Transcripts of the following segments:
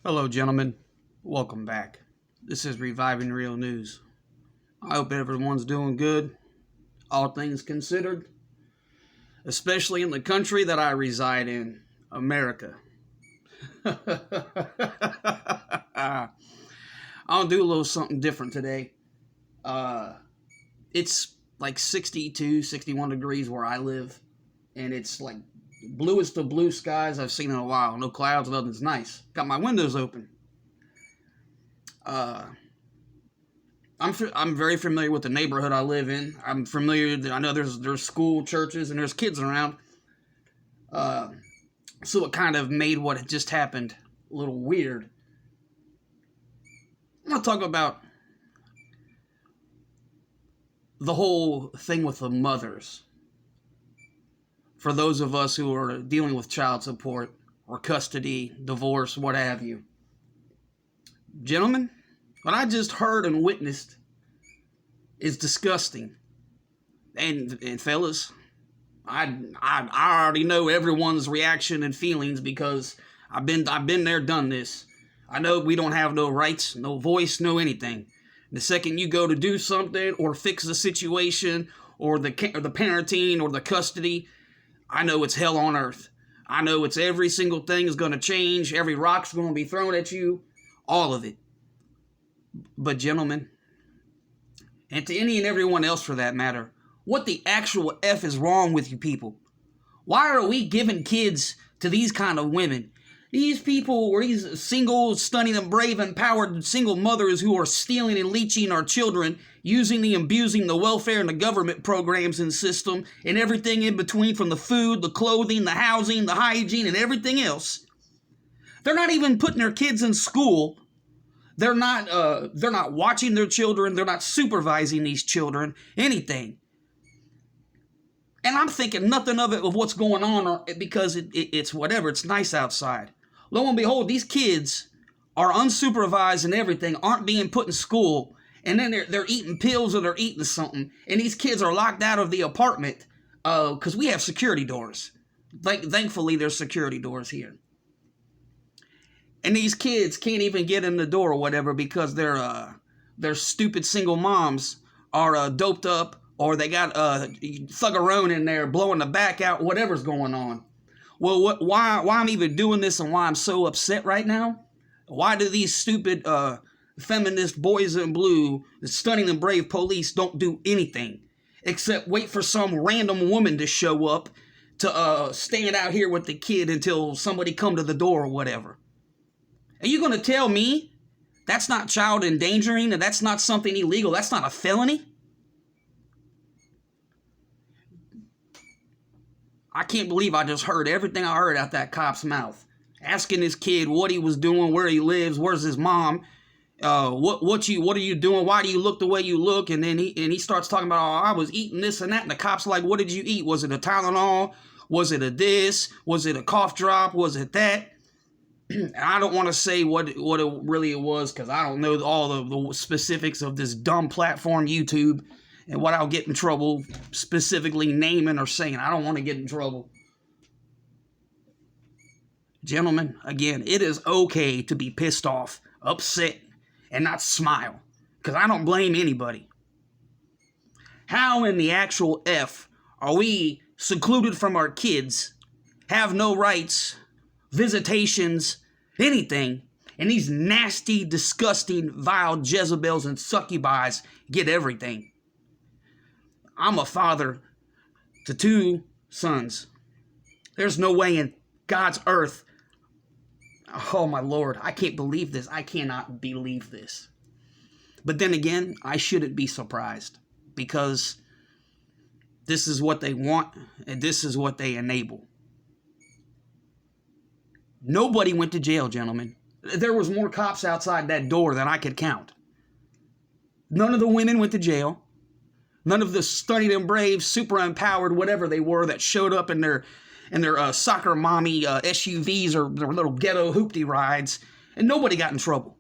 Hello, gentlemen. Welcome back. This is Reviving Real News. I hope everyone's doing good, all things considered, especially in the country that I reside in, America. I'll do a little something different today. Uh, it's like 62, 61 degrees where I live, and it's like bluest of blue skies I've seen in a while. No clouds, nothing's nice. Got my windows open. Uh, I'm very familiar with the neighborhood I live in. I'm familiar. I know there's school, churches, and there's kids around. Uh, so it kind of made what had just happened a little weird. I'm gonna talk about the whole thing with the mothers. For those of us who are dealing with child support or custody, divorce, what have you, gentlemen, what I just heard and witnessed is disgusting. And fellas, I already know everyone's reaction and feelings because I've been there, done this. I know we don't have no rights, no voice, no anything. The second you go to do something or fix the situation or the parenting or the custody, I know it's hell on earth. I know it's every single thing is going to change. Every rock's going to be thrown at you. All of it. But gentlemen, and to any and everyone else for that matter, what the actual F is wrong with you people? Why are we giving kids to these kind of women? These people, or these single, stunning, and brave, empowered single mothers who are stealing and leeching our children, using and abusing the welfare and the government programs and system, and everything in between, from the food, the clothing, the housing, the hygiene, and everything else. They're not even putting their kids in school. They're not watching their children. They're not supervising these children. Anything. And I'm thinking nothing of it of what's going on because it's whatever. It's nice outside. Lo and behold, these kids are unsupervised and everything, aren't being put in school, and then they're eating pills or they're eating something, and these kids are locked out of the apartment because we have security doors. Thankfully, there's security doors here. And these kids can't even get in the door or whatever because their stupid single moms are doped up, or they got thuggerone in there blowing the back out, whatever's going on. Well, why I'm even doing this and why I'm so upset right now? Why do these stupid feminist boys in blue, the stunning and brave police, don't do anything except wait for some random woman to show up to stand out here with the kid until somebody come to the door or whatever? Are you going to tell me that's not child endangering and that's not something illegal? That's not a felony? I can't believe I just heard everything I heard out that cop's mouth. Asking this kid what he was doing, where he lives, where's his mom, what are you doing? Why do you look the way you look? And then he starts talking about, oh, I was eating this and that. And the cop's like, what did you eat? Was it a Tylenol? Was it a this? Was it a cough drop? Was it that? And I don't want to say what it really was because I don't know all of the specifics of this dumb platform, YouTube, and what I'll get in trouble specifically naming or saying. I don't want to get in trouble. Gentlemen, again, it is okay to be pissed off, upset, and not smile, because I don't blame anybody. How in the actual F are we secluded from our kids, have no rights, visitations, anything, and these nasty, disgusting, vile Jezebels and succubis get everything? I'm a father to 2 sons. There's no way in God's earth. Oh my Lord, I can't believe this. I cannot believe this. But then again, I shouldn't be surprised because this is what they want and this is what they enable. Nobody went to jail, gentlemen. There was more cops outside that door than I could count. None of the women went to jail. None of the stunning and brave, super empowered, whatever they were, that showed up in their soccer mommy SUVs or their little ghetto hoopty rides, and nobody got in trouble.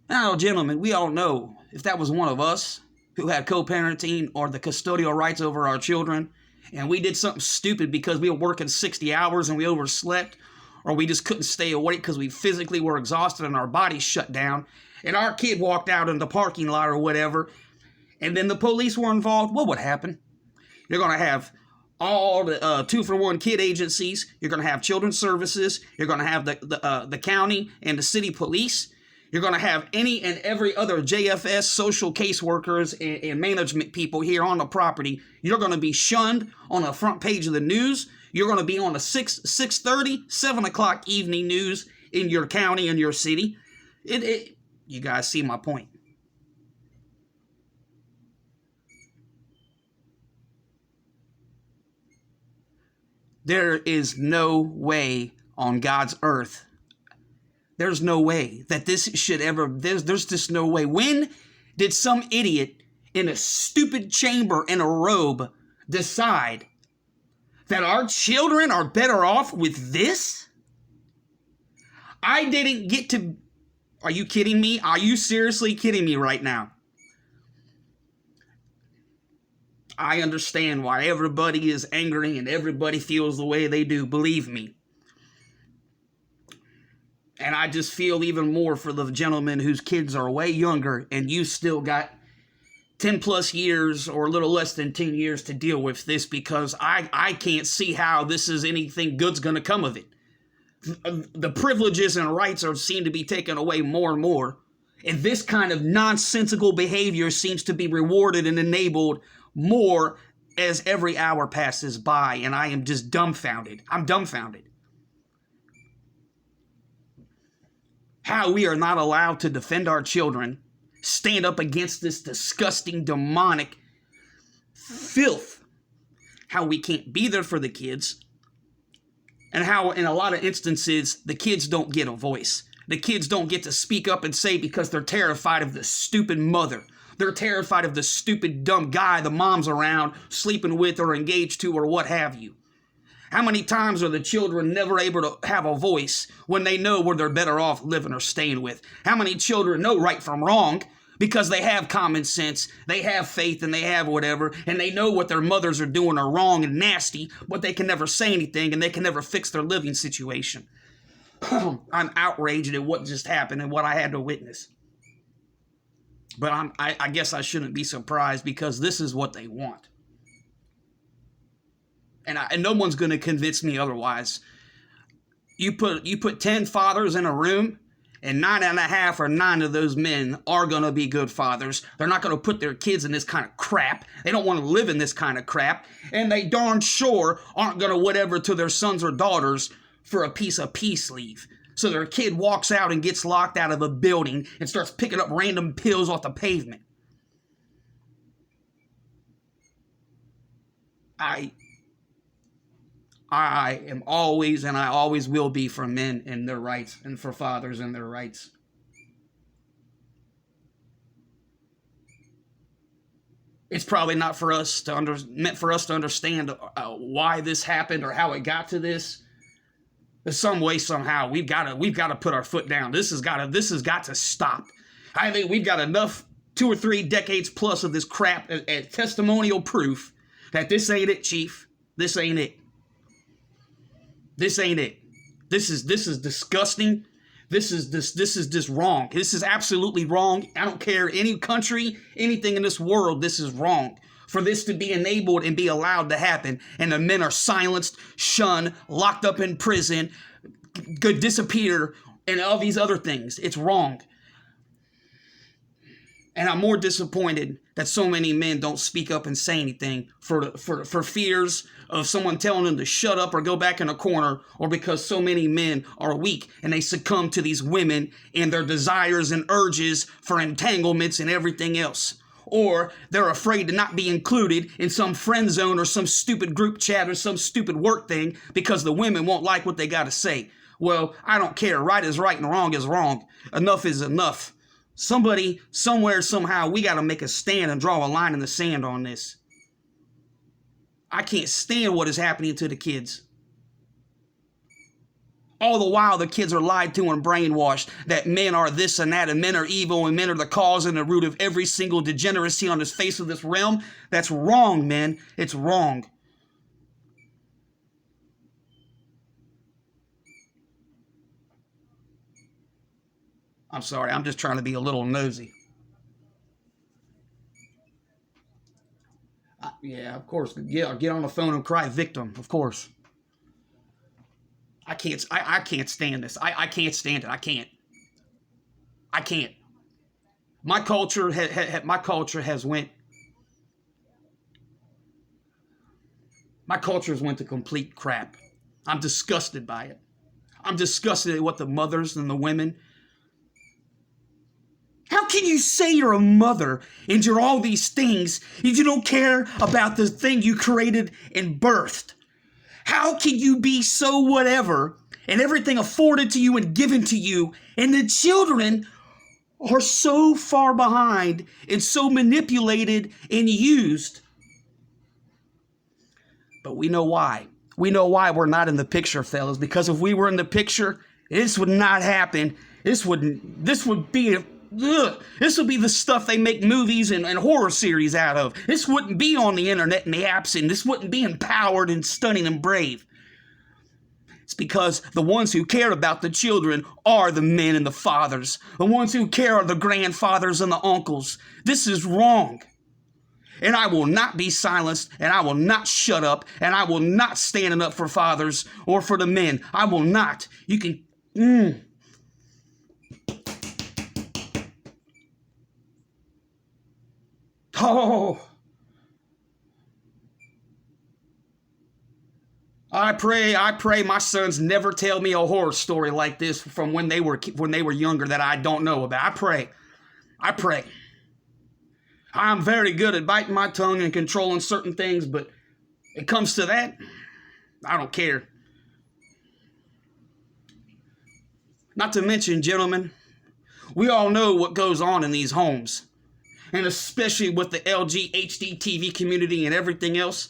Now, gentlemen, we all know if that was one of us who had co-parenting or the custodial rights over our children, and we did something stupid because we were working 60 hours and we overslept, or we just couldn't stay awake because we physically were exhausted and our bodies shut down, and our kid walked out in the parking lot or whatever, and then the police were involved, what would happen? You're going to have all the 2-for-1 kid agencies. You're going to have children's services. You're going to have the county and the city police. You're going to have any and every other JFS social caseworkers and management people here on the property. You're going to be shunned on the front page of the news. You're going to be on the 6:30, 7 o'clock evening news in your county and your city. You guys see my point. There is no way on God's earth. There's no way that this should ever, there's just no way. When did some idiot in a stupid chamber in a robe decide that our children are better off with this? I didn't get to, are you kidding me? Are you seriously kidding me right now? I understand why everybody is angry and everybody feels the way they do, believe me. And I just feel even more for the gentleman whose kids are way younger and you still got 10 plus years or a little less than 10 years to deal with this, because I can't see how this is anything good's going to come of it. The privileges and rights seem to be taken away more and more. And this kind of nonsensical behavior seems to be rewarded and enabled more as every hour passes by, and I am just dumbfounded. I'm dumbfounded. How we are not allowed to defend our children, stand up against this disgusting, demonic filth. How we can't be there for the kids, and how in a lot of instances the kids don't get a voice. The kids don't get to speak up and say because they're terrified of the stupid mother. They're terrified of the stupid, dumb guy the mom's around, sleeping with or engaged to or what have you. How many times are the children never able to have a voice when they know where they're better off living or staying with? How many children know right from wrong because they have common sense, they have faith, and they have whatever, and they know what their mothers are doing are wrong and nasty, but they can never say anything and they can never fix their living situation? I'm outraged at what just happened and what I had to witness. But I guess I shouldn't be surprised, because this is what they want. And no one's going to convince me otherwise. You put 10 fathers in a room, and 9.5 or 9 of those men are going to be good fathers. They're not going to put their kids in this kind of crap. They don't want to live in this kind of crap. And they darn sure aren't going to whatever to their sons or daughters for a piece of peace leave. So their kid walks out and gets locked out of a building and starts picking up random pills off the pavement. I am always, and I always will be, for men and their rights, and for fathers and their rights. It's probably not for us to meant for us to understand why this happened or how it got to this. But some way, somehow, we've got to put our foot down. This has got to stop. I think we've got enough 2 or 3 decades plus of this crap as testimonial proof that this ain't it, Chief. This ain't it. This ain't it. This is disgusting. This is just wrong. This is absolutely wrong. I don't care any country, anything in this world. This is wrong. For this to be enabled and be allowed to happen, and the men are silenced, shunned, locked up in prison, could disappear, and all these other things. It's wrong. And I'm more disappointed that so many men don't speak up and say anything for fears of someone telling them to shut up or go back in a corner, or because so many men are weak and they succumb to these women and their desires and urges for entanglements and everything else. Or they're afraid to not be included in some friend zone or some stupid group chat or some stupid work thing because the women won't like what they got to say. Well, I don't care. Right is right and wrong is wrong. Enough is enough. Somebody, somewhere, somehow, we got to make a stand and draw a line in the sand on this. I can't stand what is happening to the kids. All the while, the kids are lied to and brainwashed that men are this and that, and men are evil, and men are the cause and the root of every single degeneracy on the face of this realm. That's wrong, man. It's wrong. I'm sorry, I'm just trying to be a little nosy. Yeah, of course. Yeah, get on the phone and cry victim, of course. I can't stand this. I can't stand it. I can't. I can't. My culture has went my culture has went to complete crap. I'm disgusted by it. I'm disgusted at what the mothers and the women. How can you say you're a mother and you're all these things if you don't care about the thing you created and birthed? How can you be so whatever and everything afforded to you and given to you, and the children are so far behind and so manipulated and used? But we know why. We know why we're not in the picture, fellas, because if we were in the picture, this would not happen. This would be this would be the stuff they make movies and horror series out of. This wouldn't be on the internet and the apps, and this wouldn't be empowered and stunning and brave. It's because the ones who care about the children are the men and the fathers. The ones who care are the grandfathers and the uncles. This is wrong. And I will not be silenced, and I will not shut up, and I will not stand up for fathers or for the men. I will not. You can... Oh. I pray my sons never tell me a horror story like this from when they were younger that I don't know about. I pray. I'm very good at biting my tongue and controlling certain things, but it comes to that, I don't care. Not to mention, gentlemen, we all know what goes on in these homes, and especially with the LG TV community and everything else.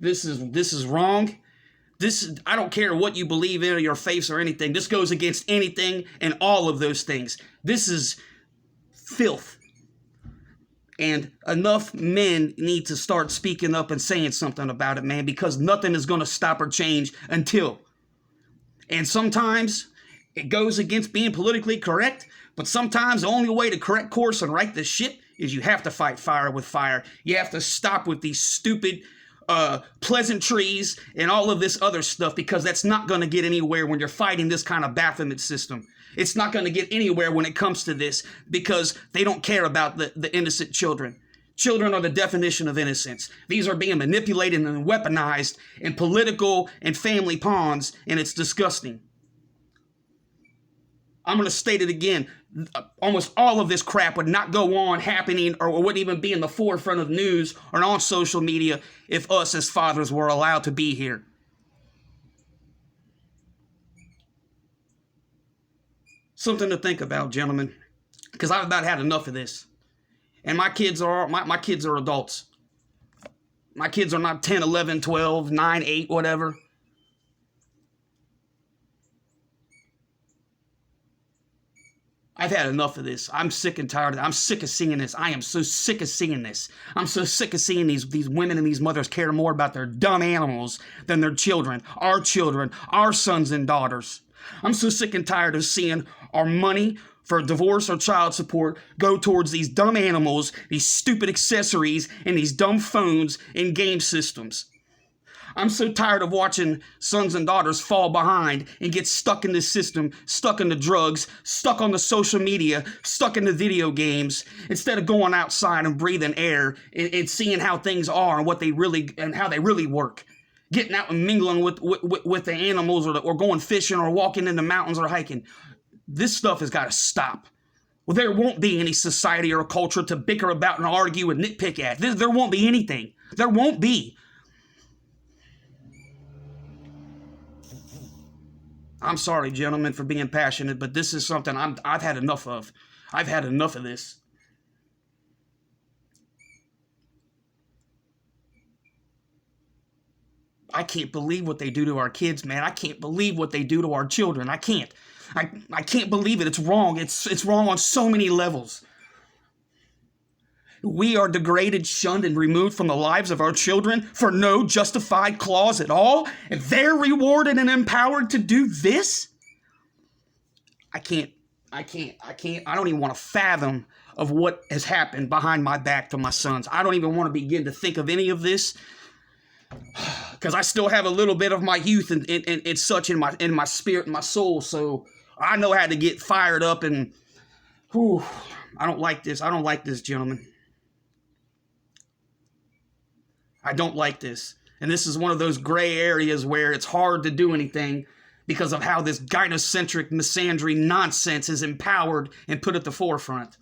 This is wrong. I don't care what you believe in or your faith or anything. This goes against anything and all of those things. This is filth. And enough men need to start speaking up and saying something about it, man, because nothing is going to stop or change until. And sometimes it goes against being politically correct, but sometimes the only way to correct course and right this shit is you have to fight fire with fire. You have to stop with these stupid pleasantries and all of this other stuff, because that's not going to get anywhere when you're fighting this kind of Baphomet system. It's not going to get anywhere when it comes to this, because they don't care about the innocent children. Children are the definition of innocence. These are being manipulated and weaponized in political and family pawns, and it's disgusting. I'm going to state it again. Almost all of this crap would not go on happening, or wouldn't even be in the forefront of news or on social media, if us as fathers were allowed to be here. Something to think about, gentlemen, because I've about had enough of this. And my kids are adults. My kids are not 10, 11, 12, 9, 8, whatever. I've had enough of this. I'm sick and tired of it. I'm sick of seeing this. I am so sick of seeing this. I'm so sick of seeing these women and these mothers care more about their dumb animals than their children, our sons and daughters. I'm so sick and tired of seeing our money for divorce or child support go towards these dumb animals, these stupid accessories, and these dumb phones and game systems. I'm so tired of watching sons and daughters fall behind and get stuck in this system, stuck in the drugs, stuck on the social media, stuck in the video games, instead of going outside and breathing air and seeing how things are and how they really work. Getting out and mingling with the animals, or going fishing, or walking in the mountains, or hiking. This stuff has got to stop. Well, there won't be any society or culture to bicker about and argue and nitpick at. There won't be anything. There won't be. I'm sorry, gentlemen, for being passionate, but this is something I've had enough of. I've had enough of this. I can't believe what they do to our kids, man. I can't believe what they do to our children. I can't. I can't believe it. It's wrong. It's wrong on so many levels. we are degraded, shunned, and removed from the lives of our children for no justified cause at all, and they're rewarded and empowered to do this? I don't even want to fathom of what has happened behind my back to my sons. I don't even want to begin to think of any of this, because I still have a little bit of my youth and such in my spirit and my soul. So I know how to get fired up, and I don't like this. I don't like this, gentlemen. I don't like this. And this is one of those gray areas where it's hard to do anything because of how this gynocentric misandry nonsense is empowered and put at the forefront.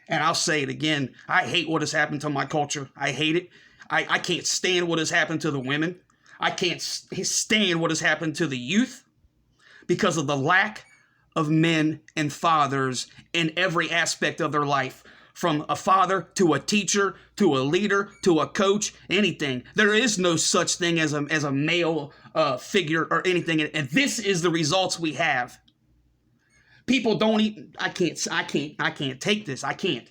And I'll say it again. I hate what has happened to my culture. I hate it. I can't stand what has happened to the women. I can't stand what has happened to the youth because of the lack of men and fathers in every aspect of their life. From a father to a teacher to a leader to a coach, anything. There is no such thing as a male figure or anything. And this is the results we have. People don't even, I can't take this. I can't.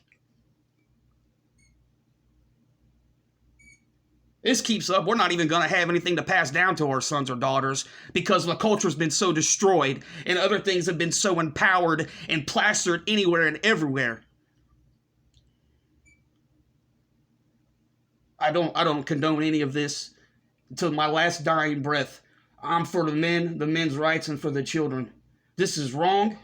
This keeps up, we're not even going to have anything to pass down to our sons or daughters because the culture's been so destroyed and other things have been so empowered and plastered anywhere and everywhere. I don't condone any of this. Until my last dying breath, I'm for the men, the men's rights, and for the children. This is wrong.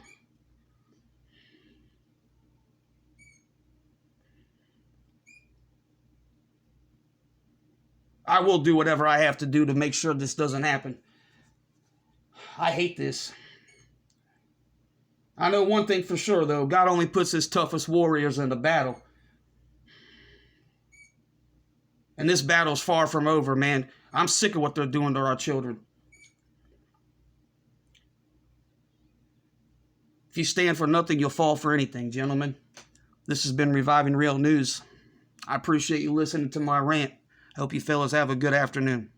I will do whatever I have to do to make sure this doesn't happen. I hate this. I know one thing for sure, though. God only puts his toughest warriors into battle. And this battle's far from over, man. I'm sick of what they're doing to our children. If you stand for nothing, you'll fall for anything, gentlemen. This has been Reviving Real News. I appreciate you listening to my rant. Hope you fellas have a good afternoon.